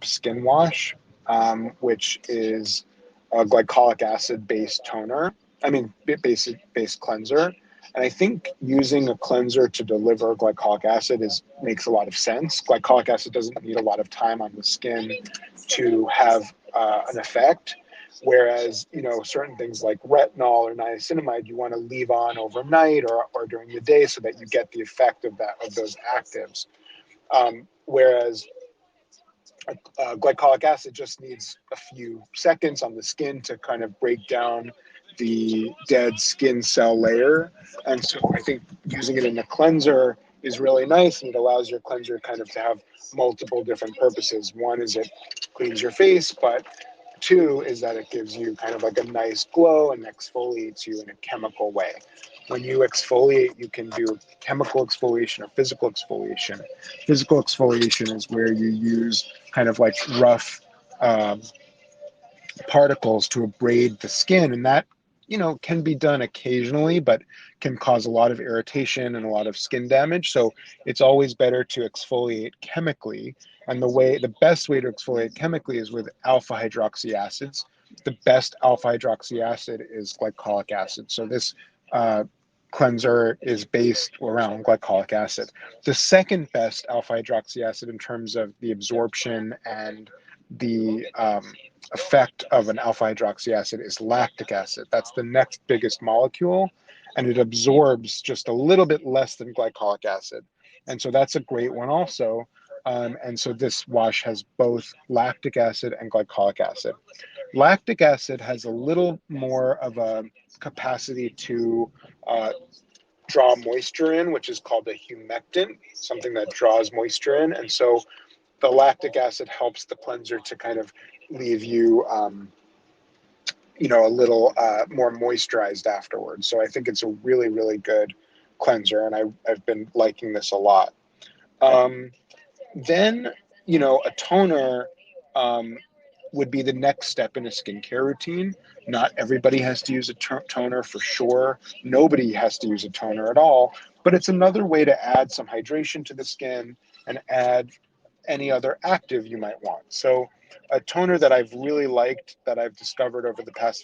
skin wash, which is a glycolic acid based toner. I mean, based cleanser. And I think using a cleanser to deliver glycolic acid makes a lot of sense. Glycolic acid doesn't need a lot of time on the skin to have an effect. Whereas, certain things like retinol or niacinamide, you want to leave on overnight or during the day so that you get the effect of those actives. Whereas glycolic acid just needs a few seconds on the skin to kind of break down the dead skin cell layer. And so I think using it in a cleanser is really nice, and it allows your cleanser kind of to have multiple different purposes. One is it cleans your face, but two is that it gives you kind of like a nice glow and exfoliates you in a chemical way. When you exfoliate, you can do chemical exfoliation or physical exfoliation. Physical exfoliation is where you use kind of like rough particles to abrade the skin, and that can be done occasionally, but can cause a lot of irritation and a lot of skin damage. So it's always better to exfoliate chemically, and the best way to exfoliate chemically is with alpha hydroxy acids. The best alpha hydroxy acid is glycolic acid. So this cleanser is based around glycolic acid. The second best alpha hydroxy acid in terms of the absorption and the effect of an alpha hydroxy acid is lactic acid. That's the next biggest molecule, and it absorbs just a little bit less than glycolic acid. And so that's a great one also. And so this wash has both lactic acid and glycolic acid. Lactic acid has a little more of a capacity to draw moisture in, which is called a humectant, something that draws moisture in. And so the lactic acid helps the cleanser to kind of leave you, a little more moisturized afterwards. So I think it's a really, really good cleanser, and I've been liking this a lot. Then, a toner would be the next step in a skincare routine. Not everybody has to use a toner for sure. Nobody has to use a toner at all, but it's another way to add some hydration to the skin and add any other active you might want. So a toner that I've really liked that I've discovered over the past few